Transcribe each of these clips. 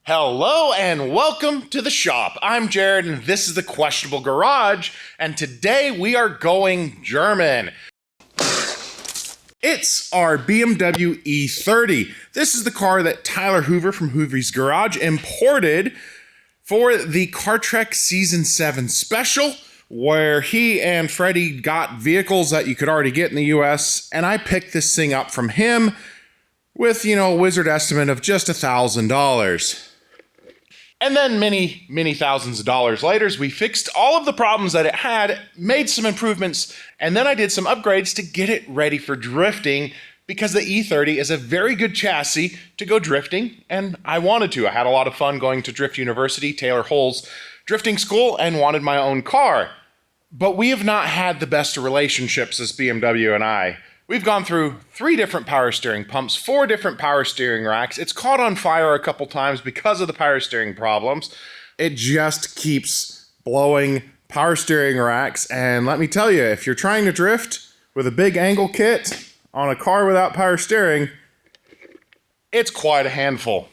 Hello and welcome to the shop. I'm Jared and this is the Questionable Garage, and today we are going German. It's our BMW E30. This is the car that Tyler Hoover from Hoover's Garage imported for the CarTrek Season 7 special, where he and Freddie got vehicles that you could already get in the US, and I picked this thing up from him with, a wizard estimate of just $1,000. And then many thousands of dollars later, we fixed all of the problems that it had, made some improvements, and then I did some upgrades to get it ready for drifting, because the E30 is a very good chassis to go drifting, and I wanted to. I had a lot of fun going to Drift University, Taylor Hull's drifting school, and wanted my own car. But we have not had the best of relationships as BMW and I. We've gone through 3 different power steering pumps, 4 different power steering racks. It's caught on fire a couple times because of the power steering problems. It just keeps blowing power steering racks. And let me tell you, if you're trying to drift with a big angle kit on a car without power steering, it's quite a handful.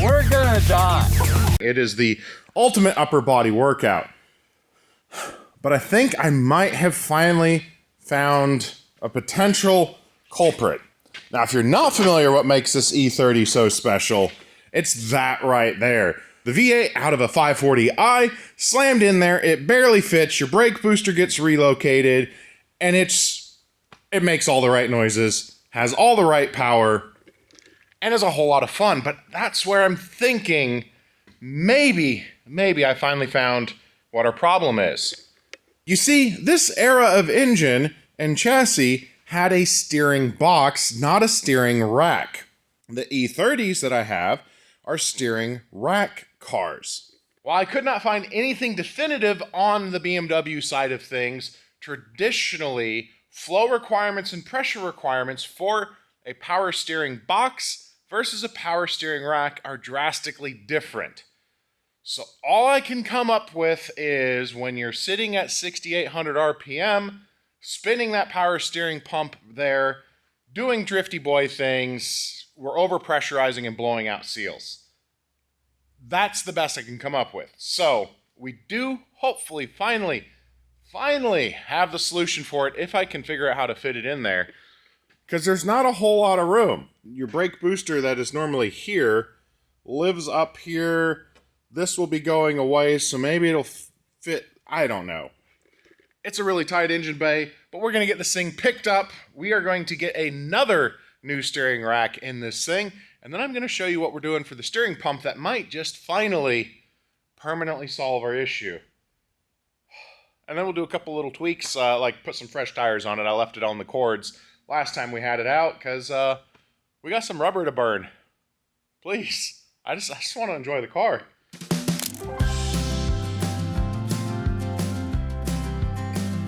We're gonna die. It is the ultimate upper body workout. But I think I might have finally found a potential culprit. Now, if you're not familiar what makes this E30 so special, it's that right there. The V8 out of a 540i slammed in there, it barely fits, your brake booster gets relocated, and it makes all the right noises, has all the right power, and is a whole lot of fun. But that's where I'm thinking maybe I finally found what our problem is. You see, this era of engine and chassis had a steering box, not a steering rack. The E30s that I have are steering rack cars. While I could not find anything definitive on the BMW side of things, traditionally, flow requirements and pressure requirements for a power steering box versus a power steering rack are drastically different. So all I can come up with is when you're sitting at 6,800 RPM, spinning that power steering pump there, doing drifty boy things, we're overpressurizing and blowing out seals. That's the best I can come up with. So we do hopefully finally have the solution for it if I can figure out how to fit it in there. Because there's not a whole lot of room. Your brake booster that is normally here lives up here. This will be going away, so maybe it'll fit. I don't know. It's a really tight engine bay, but we're going to get this thing picked up. We are going to get another new steering rack in this thing, and then I'm going to show you what we're doing for the steering pump that might just finally permanently solve our issue. And then we'll do a couple little tweaks, like put some fresh tires on it. I left it on the cords last time we had it out because we got some rubber to burn. Please, I just want to enjoy the car.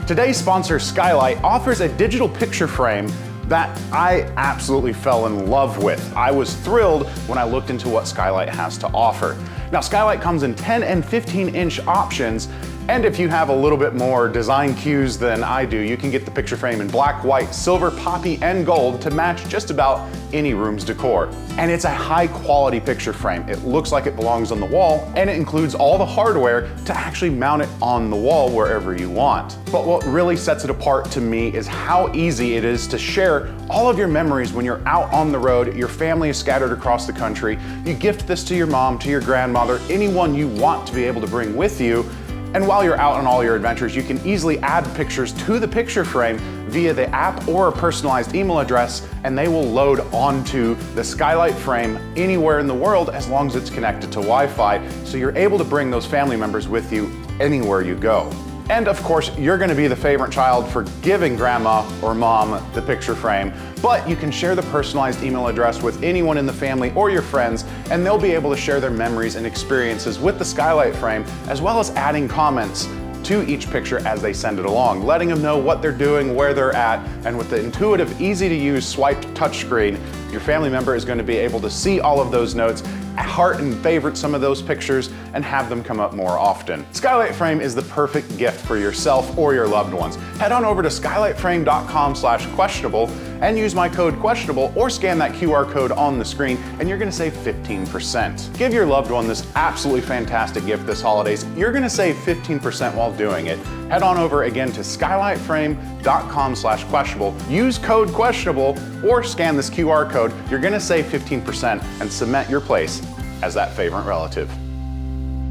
Today's sponsor, Skylight, offers a digital picture frame that I absolutely fell in love with. I was thrilled when I looked into what Skylight has to offer. Now, Skylight comes in 10 and 15-inch options, and if you have a little bit more design cues than I do, you can get the picture frame in black, white, silver, poppy, and gold to match just about any room's decor. And it's a high quality picture frame. It looks like it belongs on the wall, and it includes all the hardware to actually mount it on the wall wherever you want. But what really sets it apart to me is how easy it is to share all of your memories when you're out on the road, your family is scattered across the country. You gift this to your mom, to your grandmother, anyone you want to be able to bring with you. And while you're out on all your adventures, you can easily add pictures to the picture frame via the app or a personalized email address, and they will load onto the Skylight frame anywhere in the world as long as it's connected to Wi-Fi, so you're able to bring those family members with you anywhere you go. And of course, you're gonna be the favorite child for giving grandma or mom the picture frame, but you can share the personalized email address with anyone in the family or your friends, and they'll be able to share their memories and experiences with the Skylight frame, as well as adding comments to each picture as they send it along, letting them know what they're doing, where they're at, and with the intuitive, easy to use swiped touchscreen, Your family member is going to be able to see all of those notes, heart and favorite some of those pictures, and have them come up more often. Skylight Frame is the perfect gift for yourself or your loved ones. Head on over to skylightframe.com/questionable and use my code questionable, or scan that QR code on the screen and you're going to save 15%. Give your loved one this absolutely fantastic gift this holidays. You're going to save 15% while doing it. Head on over again to skylightframe.com/questionable, use code questionable, or scan this QR code. You're going to save 15% and cement your place as that favorite relative.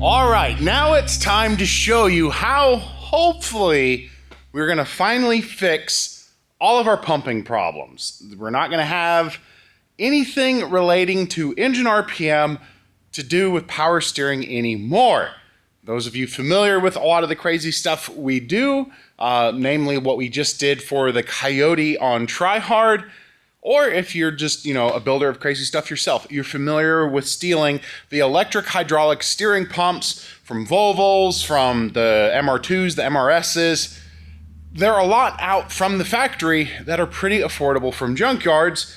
All right, now it's time to show you how, hopefully, we're going to finally fix all of our pumping problems. We're not going to have anything relating to engine RPM to do with power steering anymore. Those of you familiar with a lot of the crazy stuff we do, namely what we just did for the Coyote on Tryhard, or if you're just, a builder of crazy stuff yourself, you're familiar with stealing the electric hydraulic steering pumps from Volvos, from the MR2s, the MRSs. There are a lot out from the factory that are pretty affordable from junkyards,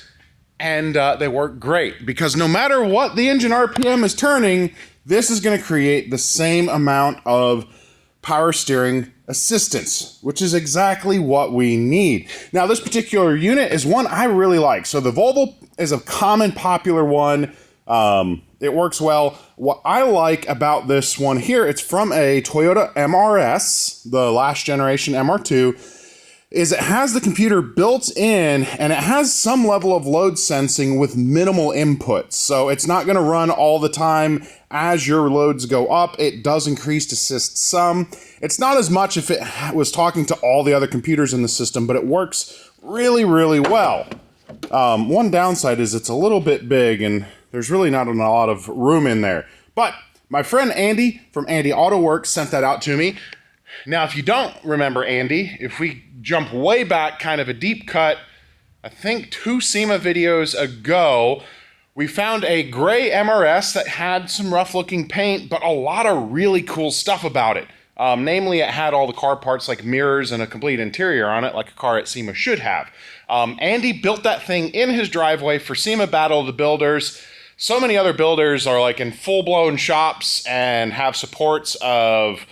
and they work great because no matter what the engine RPM is turning, this is going to create the same amount of power steering assistance, which is exactly what we need. Now, this particular unit is one I really like. So the Volvo is a common, popular one. It works well. What I like about this one here, it's from a Toyota MRS, the last generation MR2, is it has the computer built in and it has some level of load sensing with minimal inputs. So it's not going to run all the time as your loads go up. It does increase assist some. It's not as much if it was talking to all the other computers in the system, but it works really, really well. One downside is it's a little bit big and there's really not a lot of room in there. But my friend Andy from Andy Auto Works sent that out to me. Now, if you don't remember Andy, if we jump way back, kind of a deep cut, I think 2 SEMA videos ago, we found a gray MRS that had some rough looking paint, but a lot of really cool stuff about it. Namely, it had all the car parts like mirrors and a complete interior on it, like a car at SEMA should have. Andy built that thing in his driveway for SEMA Battle of the Builders. So many other builders are like in full-blown shops and have supports of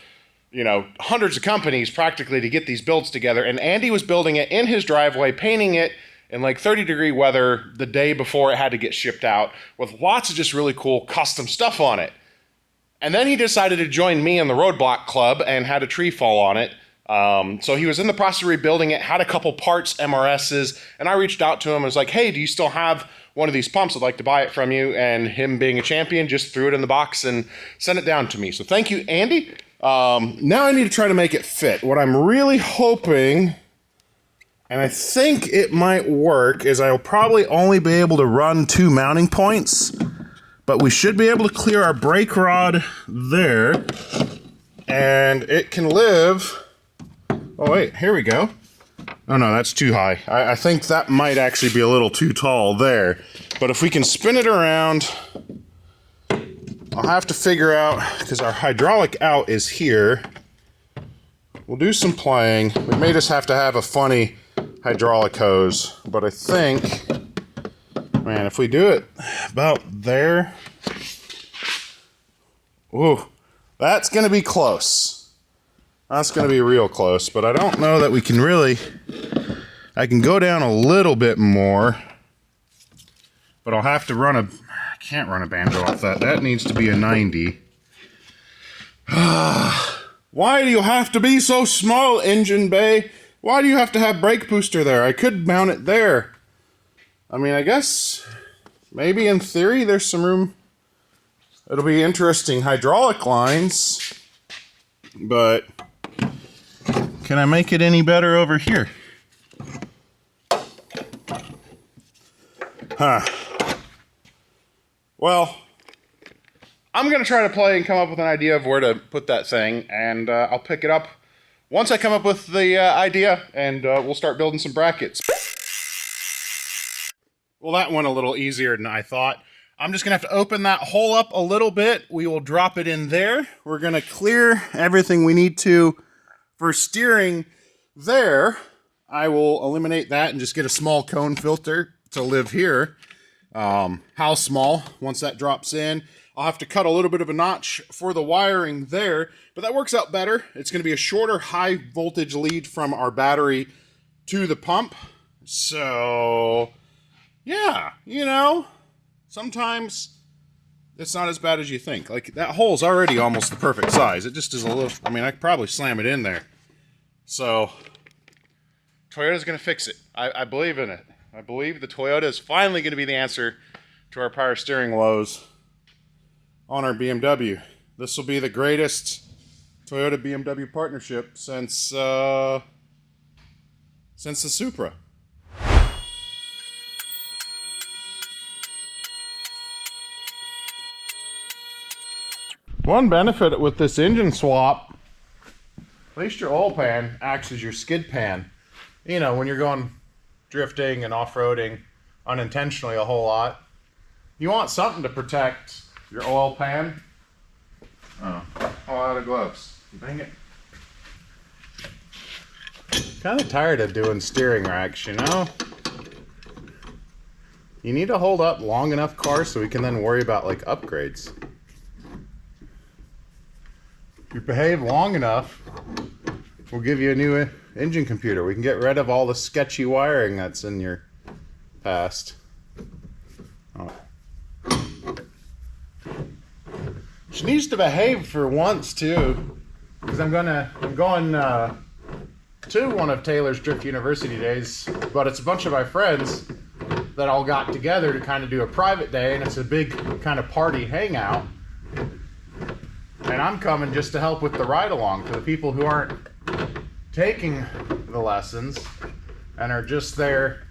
hundreds of companies practically to get these builds together. And Andy was building it in his driveway, painting it in like 30-degree weather the day before it had to get shipped out with lots of just really cool custom stuff on it. And then he decided to join me in the Roadblock Club and had a tree fall on it. So he was in the process of rebuilding it, had a couple parts, MRSs, and I reached out to him and was like, hey, do you still have one of these pumps? I'd like to buy it from you. And him being a champion just threw it in the box and sent it down to me. So thank you, Andy. Now I need to try to make it fit. What I'm really hoping, and I think it might work, is I'll probably only be able to run 2 mounting points, but we should be able to clear our brake rod there, and it can live. Oh wait, here we go. Oh no, that's too high. I think that might actually be a little too tall there, but if we can spin it around, I'll have to figure out, because our hydraulic out is here. We'll do some playing. We may just have to have a funny hydraulic hose, but I think, man, if we do it about there, ooh, that's going to be close. That's going to be real close, but I don't know that we can really, I can go down a little bit more, but I'll have to run I can't run a banjo off that. That needs to be a 90. Why do you have to be so small, engine bay? Why do you have to have brake booster there? I could mount it there. I mean, I guess maybe in theory there's some room. It'll be interesting hydraulic lines, but can I make it any better over here? Huh. Well, I'm going to try to play and come up with an idea of where to put that thing, and I'll pick it up once I come up with the idea, and we'll start building some brackets. Well, that went a little easier than I thought. I'm just going to have to open that hole up a little bit. We will drop it in there. We're going to clear everything we need to for steering there. I will eliminate that and just get a small cone filter to live here. how small once that drops in. I'll have to cut a little bit of a notch for the wiring there, but that works out better. It's going to be a shorter high voltage lead from our battery to the pump. So, yeah, you know, sometimes it's not as bad as you think. Like, that hole's already almost the perfect size. It just is a little, I mean, I could probably slam it in there. So, Toyota's going to fix it. I believe in it. I believe the Toyota is finally going to be the answer to our power steering woes on our BMW. This will be the greatest Toyota BMW partnership since the Supra. One benefit with this engine swap, at least your oil pan acts as your skid pan. You know, when you're going drifting and off-roading unintentionally a whole lot, you want something to protect your oil pan. Oh, all out of gloves. Dang it. Kind of tired of doing steering racks, you know? You need to hold up long enough cars so we can then worry about like upgrades. If you behave long enough, we'll give you a new engine computer. We can get rid of all the sketchy wiring that's in your past. Oh. She needs to behave for once too, because I'm going to one of Taylor's Drift University days, but it's a bunch of my friends that all got together to kind of do a private day, and it's a big kind of party hangout. And I'm coming just to help with the ride along for the people who aren't taking the lessons and are just there,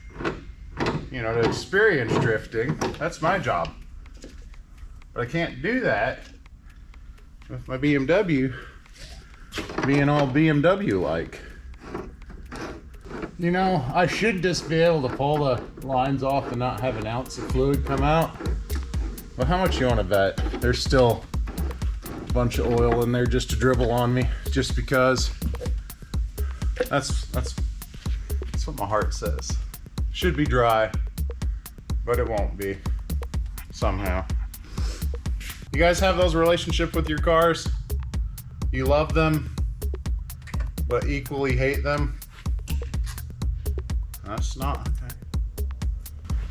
you know, to experience drifting. That's my job. But I can't do that with my BMW being all BMW-like. You know, I should just be able to pull the lines off and not have an ounce of fluid come out. But how much you want to bet? There's still a bunch of oil in there just to dribble on me, just because. That's what my heart says. Should be dry, but it won't be somehow. You guys have those relationships with your cars? You love them, but equally hate them? That's not okay.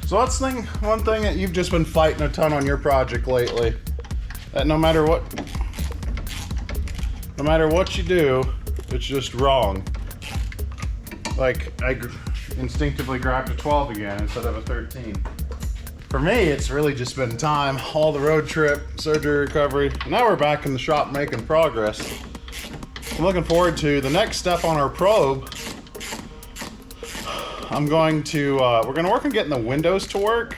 So that's one thing that you've just been fighting a ton on your project lately. That no matter what you do, it's just wrong. Like, I instinctively grabbed a 12 again instead of a 13. For me, it's really just been time. All the road trip, surgery recovery. Now we're back in the shop making progress. I'm looking forward to the next step on our probe. We're going to work on getting the windows to work,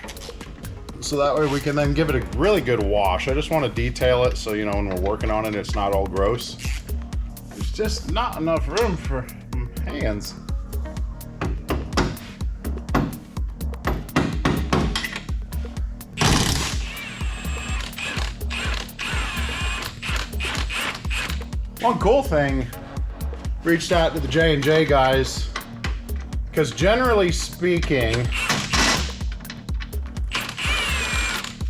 so that way we can then give it a really good wash. I just want to detail it so, you know, when we're working on it, it's not all gross. There's just not enough room for hands. One cool thing, reached out to the J&J guys, because generally speaking,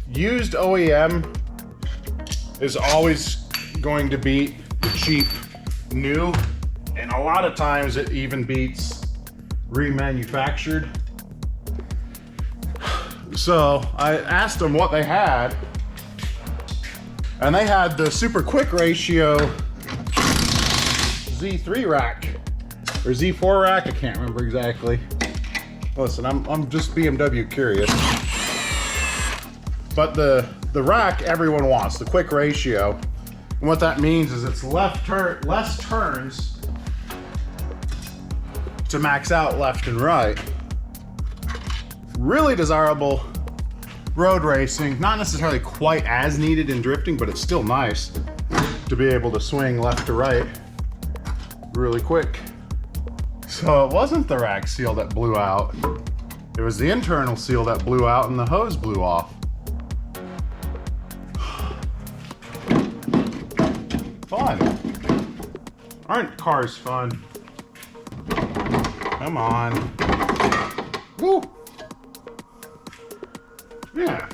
used OEM is always going to beat the cheap new, and a lot of times it even beats remanufactured. So I asked them what they had, and they had the super quick ratio Z3 rack or Z4 rack, I can't remember exactly. Listen, I'm just BMW curious. But the rack everyone wants, the quick ratio. And what that means is it's less turns to max out left and right. Really desirable road racing, not necessarily quite as needed in drifting, but it's still nice to be able to swing left to right really quick. So it wasn't the rack seal that blew out. It was the internal seal that blew out and the hose blew off. Fun. Aren't cars fun? Come on. Woo. Yeah.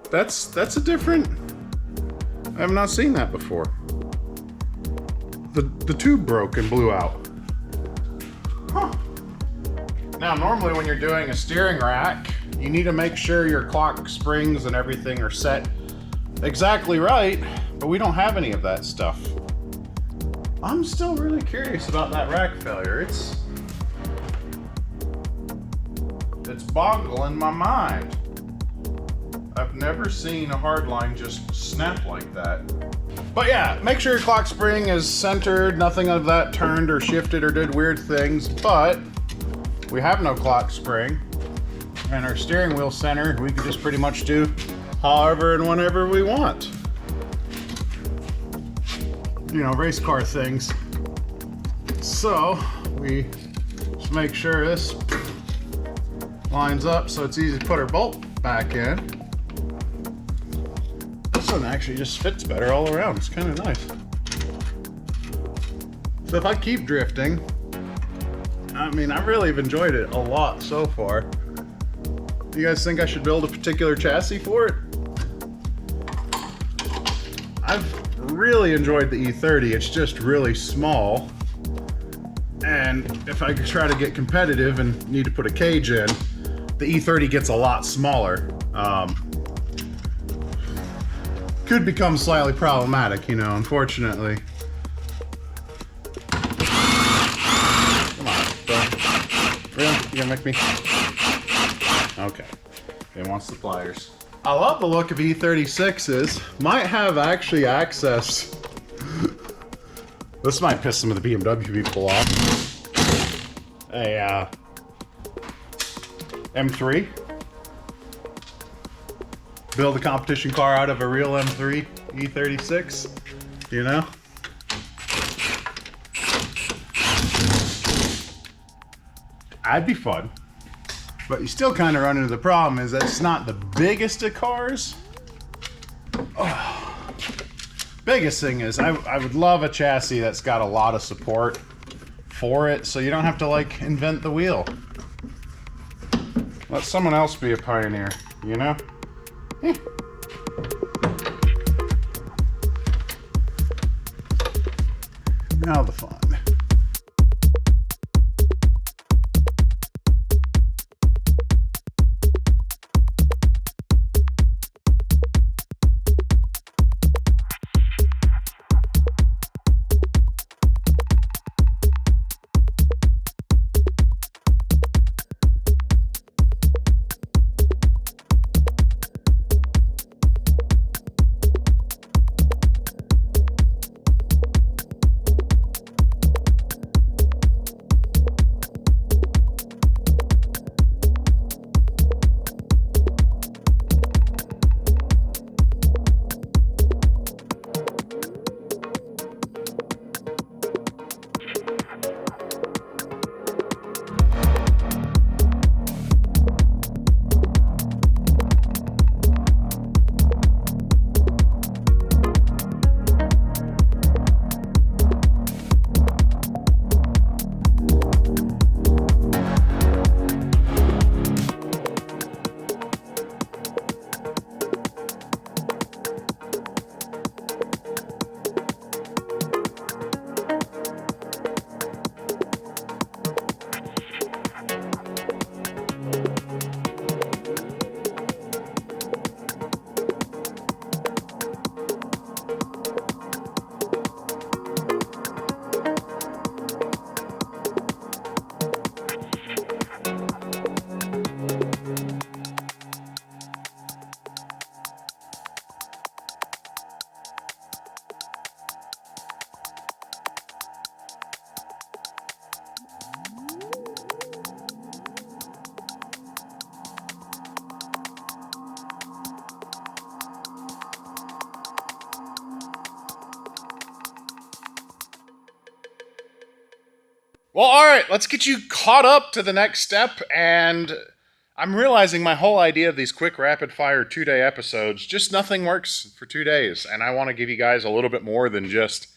That's a different... I have not seen that before. The tube broke and blew out. Huh. Now, normally when you're doing a steering rack, you need to make sure your clock springs and everything are set exactly right, but we don't have any of that stuff. I'm still really curious about that rack failure. It's boggling my mind. I've never seen a hardline just snap like that. But yeah, make sure your clock spring is centered, nothing of that turned or shifted or did weird things, but we have no clock spring. And our steering wheel center, we can just pretty much do however and whenever we want. You know, race car things. So we just make sure this lines up so it's easy to put our bolt back in. This one actually just fits better all around. It's kind of nice. So if I keep drifting, I mean, I really have enjoyed it a lot so far. Do you guys think I should build a particular chassis for it? I've really enjoyed the E30. It's just really small. And if I try to get competitive and need to put a cage in, the E30 gets a lot smaller. Could become slightly problematic, you know, unfortunately. Come on, Phil. Really? You gonna make me? Okay. He wants the pliers. I love the look of E36s. Might have actually access. This might piss some of the BMW people off. A M3. Build a competition car out of a real M3 E36, you know? That'd be fun. But you still kind of run into the problem is that it's not the biggest of cars. Oh. Biggest thing is I would love a chassis that's got a lot of support for it so you don't have to like invent the wheel. Let someone else be a pioneer, you know? Now the fun. Well, all right, let's get you caught up to the next step. And I'm realizing my whole idea of these quick rapid fire 2-day episodes, just nothing works for 2 days. And I want to give you guys a little bit more than just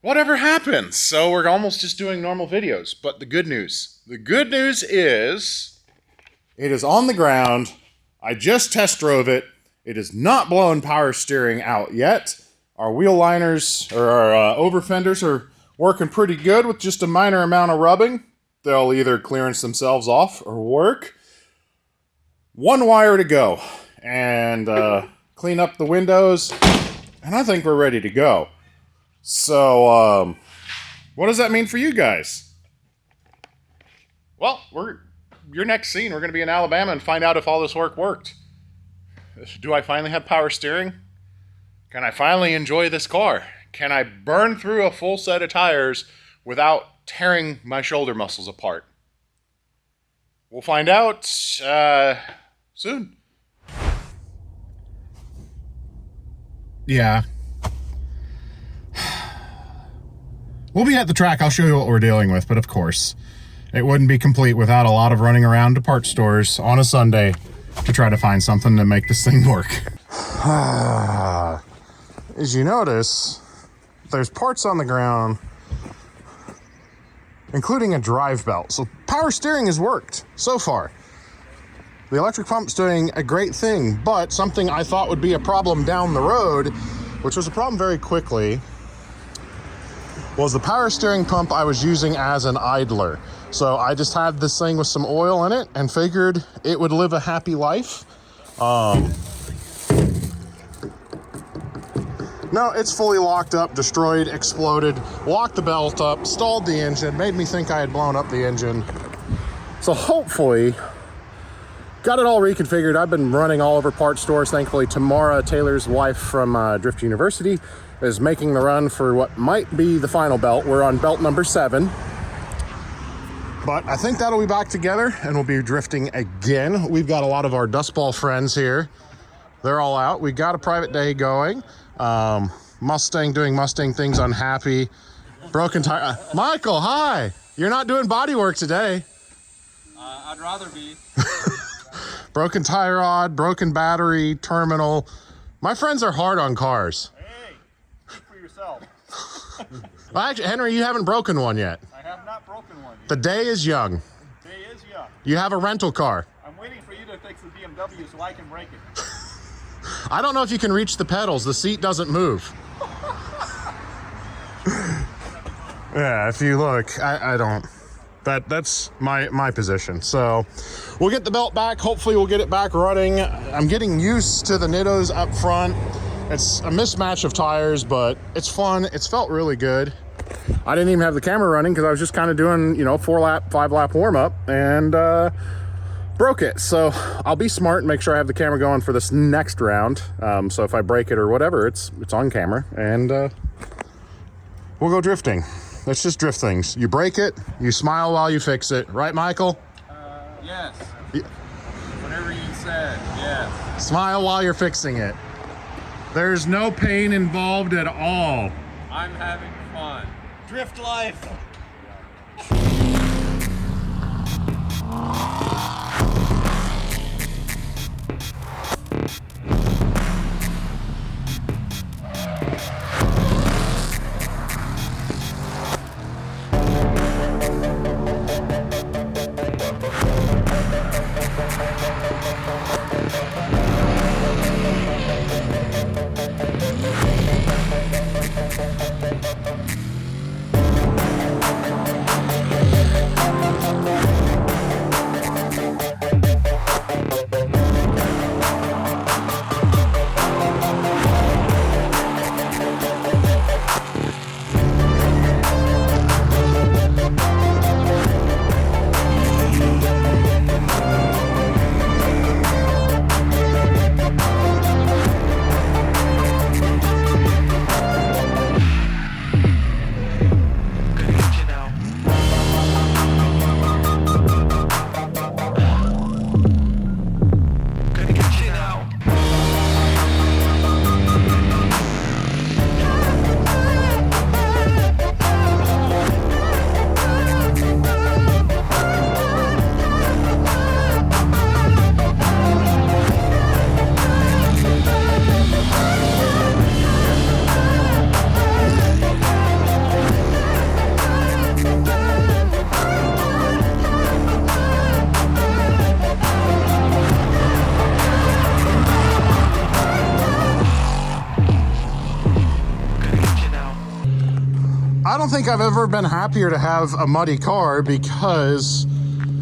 whatever happens. So we're almost just doing normal videos. But the good news is It is on the ground. I just test drove it. It is not blowing power steering out yet. Our wheel liners or our over fenders are working pretty good with just a minor amount of rubbing. They'll either clearance themselves off or work. One wire to go and clean up the windows, and I think we're ready to go. So, what does that mean for you guys? Well, your next scene, we're going to be in Alabama and find out if all this work worked. Do I finally have power steering? Can I finally enjoy this car? Can I burn through a full set of tires without tearing my shoulder muscles apart? We'll find out soon. Yeah. We'll be at the track. I'll show you what we're dealing with, but of course, it wouldn't be complete without a lot of running around to parts stores on a Sunday to try to find something to make this thing work. As you notice, there's parts on the ground, including a drive belt. So power steering has worked so far. The electric pump's doing a great thing, but something I thought would be a problem down the road, which was a problem very quickly, was the power steering pump I was using as an idler. So I just had this thing with some oil in it and figured it would live a happy life. No, it's fully locked up, destroyed, exploded, locked the belt up, stalled the engine, made me think I had blown up the engine. So hopefully, got it all reconfigured. I've been running all over parts stores. Thankfully, Tamara, Taylor's wife from Drift University, is making the run for what might be the final belt. We're on belt number 7. But I think that'll be back together and we'll be drifting again. We've got a lot of our Dust Ball friends here. They're all out. We got a private day going. Mustang doing Mustang things, unhappy. Broken tire. Michael, hi. You're not doing body work today. I'd rather be. Broken tie rod, broken battery, terminal. My friends are hard on cars. Hey, speak for yourself. Well, actually, Henry, you haven't broken one yet. I have not broken one yet. The day is young. Day is young. You have a rental car. I'm waiting for you to fix the BMW so I can break it. I don't know if you can reach the pedals. The seat doesn't move. Yeah, if you look, I don't. That's my position. So we'll get the belt back. Hopefully we'll get it back running. I'm getting used to the Nittos up front. It's a mismatch of tires, but it's fun. It's felt really good. I didn't even have the camera running because I was just kind of doing, 4-lap, 5-lap warm-up and broke it. So I'll be smart and make sure I have the camera going for this next round. So if I break it or whatever, it's on camera and we'll go drifting. Let's just drift things. You break it, you smile while you fix it. Right, Michael? Yes. Whatever you said, yes. Smile while you're fixing it. There's no pain involved at all. I'm having fun. Drift life. don't think I've ever been happier to have a muddy car because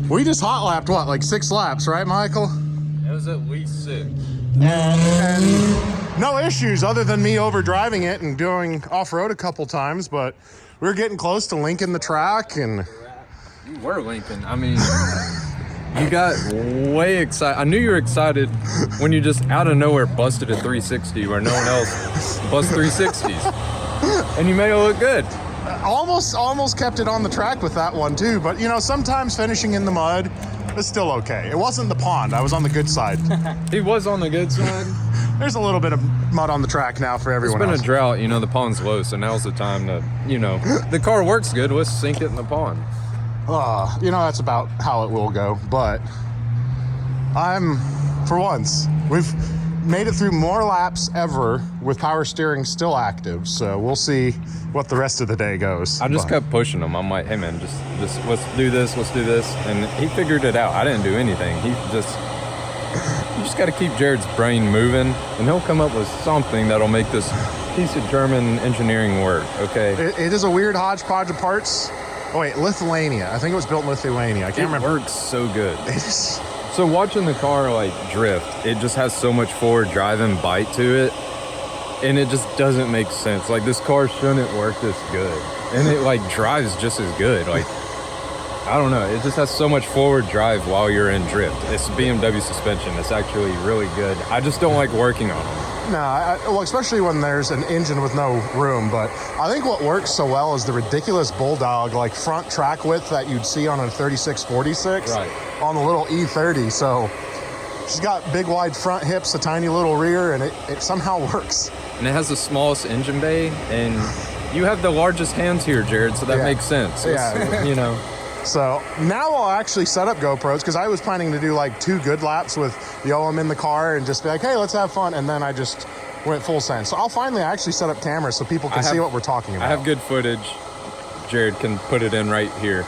we just hot lapped, what, like 6 laps, right, Michael? It was at least 6. And no issues other than me overdriving it and doing off-road a couple times, but we were getting close to linking the track and... You were Lincoln. I mean, you got way excited. I knew you were excited when you just out of nowhere busted a 360 where no one else busts 360s. And you made it look good. Almost kept it on the track with that one too, but you know, sometimes finishing in the mud is still okay. It wasn't the pond, I was on the good side. He was on the good side. There's a little bit of mud on the track now for everyone It's been else. a drought, you know, the pond's low, so now's the time to, you know, the car works good, let's sink it in the pond. You know, that's about how it will go, but for once, we've made it through more laps ever with power steering still active, so we'll see what the rest of the day goes. I just kept pushing him. I'm like, hey man, just let's do this, and he figured it out. I didn't do anything. You just got to keep Jared's brain moving, and he'll come up with something that'll make this piece of German engineering work, okay? It is a weird hodgepodge of parts. Oh wait, Lithuania. I think it was built in Lithuania. I can't remember. It works so good. It is. So watching the car like drift, it just has so much forward driving bite to it, and it just doesn't make sense. Like, this car shouldn't work this good, and it like drives just as good. Like, I don't know, it just has so much forward drive while you're in drift. It's BMW suspension. It's actually really good. I just don't like working on it. No, well, especially when there's an engine with no room, but I think what works so well is the ridiculous bulldog like front track width that you'd see on a 3646 on the little E30. So she's got big wide front hips, a tiny little rear, and it somehow works. And it has the smallest engine bay, and you have the largest hands here, Jared, so that makes sense. You know. So now I'll actually set up GoPros because I was planning to do like 2 good laps with the OM in the car and just be like, hey, let's have fun. And then I just went full send. So I'll finally actually set up cameras so people can see what we're talking about. I have good footage. Jared can put it in right here.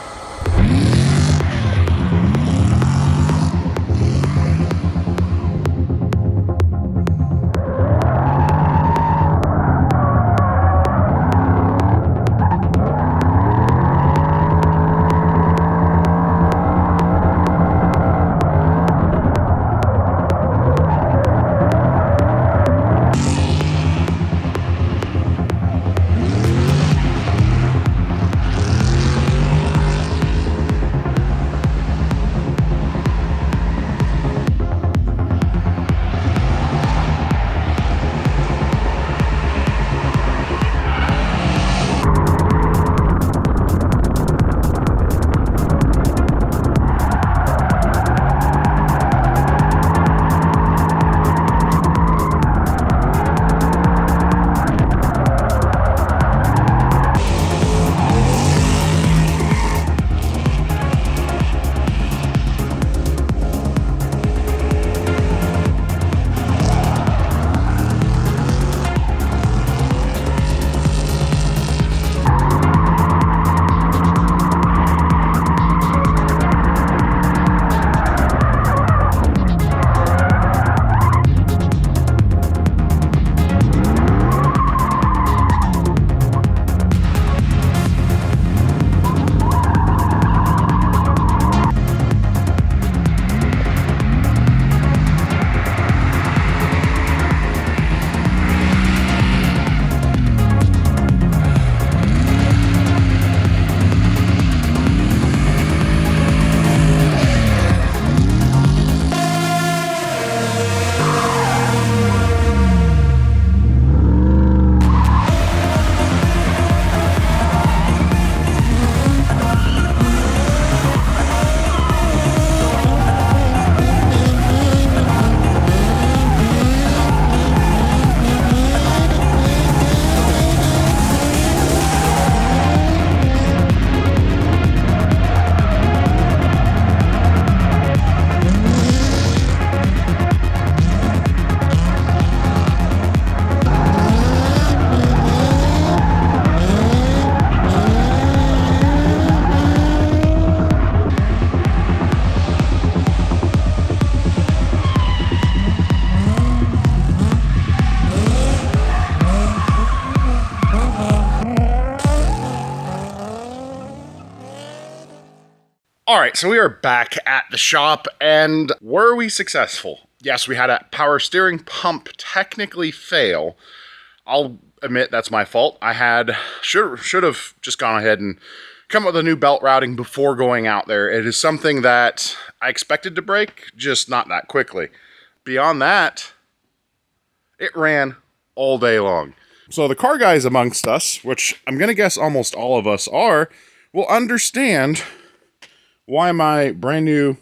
right, so we are back at the shop, and were we successful? Yes, we had a power steering pump technically fail. I'll admit that's my fault. I should have just gone ahead and come up with a new belt routing before going out there. It is something that I expected to break, just not that quickly. Beyond that, it ran all day long. So the car guys amongst us, which I'm going to guess almost all of us are, will understand why my brand new,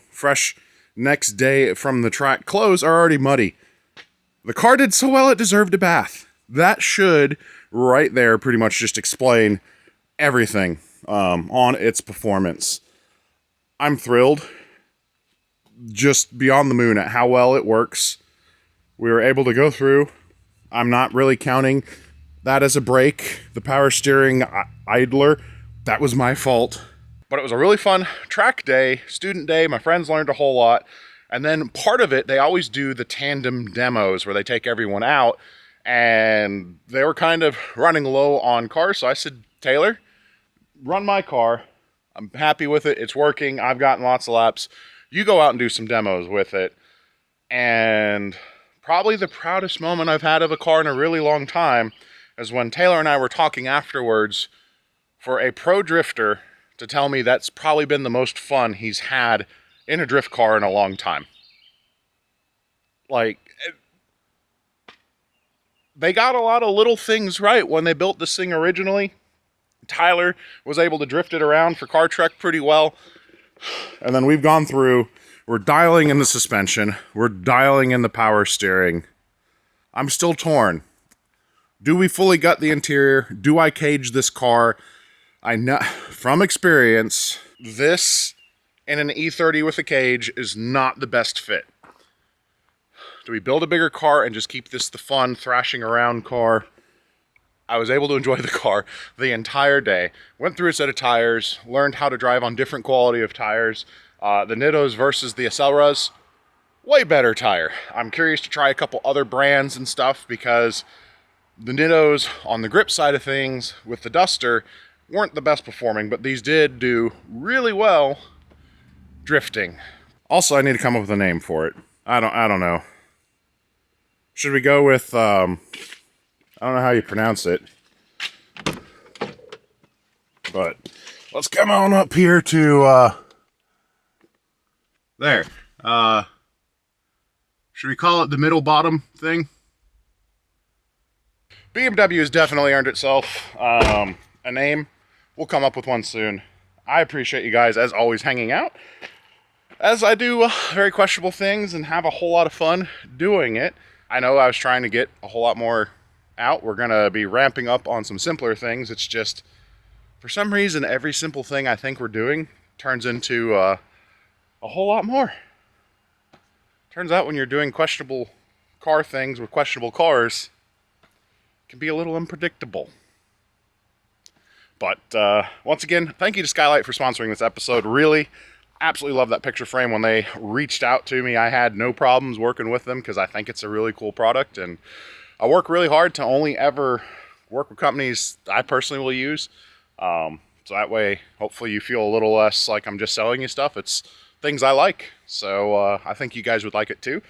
fresh next day from the track clothes are already muddy. The car did so well it deserved a bath. That should, right there, pretty much just explain everything on its performance. I'm thrilled. Just beyond the moon at how well it works. We were able to go through. I'm not really counting that as a break. The power steering idler, that was my fault. But it was a really fun track day, student day. My friends learned a whole lot. And then part of it, they always do the tandem demos where they take everyone out. And they were kind of running low on cars. So I said, Taylor, run my car. I'm happy with it. It's working. I've gotten lots of laps. You go out and do some demos with it. And probably the proudest moment I've had of a car in a really long time is when Taylor and I were talking afterwards for a pro drifter to tell me that's probably been the most fun he's had in a drift car in a long time. Like, they got a lot of little things right when they built this thing originally. Tyler was able to drift it around for CarTrek pretty well. And then we've gone through, we're dialing in the suspension, we're dialing in the power steering. I'm still torn. Do we fully gut the interior? Do I cage this car? I know from experience, this and an E30 with a cage is not the best fit. Do we build a bigger car and just keep this the fun, thrashing around car? I was able to enjoy the car the entire day. Went through a set of tires, learned how to drive on different quality of tires. The Nittos versus the Aceleras, way better tire. I'm curious to try a couple other brands and stuff because the Nittos on the grip side of things with the Duster weren't the best performing, but these did do really well drifting. Also, I need to come up with a name for it. I don't know. Should we go with, I don't know how you pronounce it, but let's come on up here to, there. Should we call it the middle bottom thing? BMW has definitely earned itself a name. We'll come up with one soon. I appreciate you guys, as always, hanging out, as I do very questionable things and have a whole lot of fun doing it. I know I was trying to get a whole lot more out. We're going to be ramping up on some simpler things. It's just, for some reason, every simple thing I think we're doing turns into a whole lot more. Turns out when you're doing questionable car things with questionable cars, it can be a little unpredictable. But once again, thank you to Skylight for sponsoring this episode. Really, absolutely love that picture frame. When they reached out to me, I had no problems working with them because I think it's a really cool product. And I work really hard to only ever work with companies I personally will use. So that way, hopefully you feel a little less like I'm just selling you stuff. It's things I like. So I think you guys would like it too.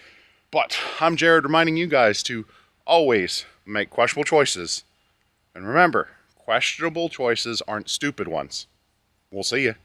But I'm Jared, reminding you guys to always make questionable choices. And remember, questionable choices aren't stupid ones. We'll see you.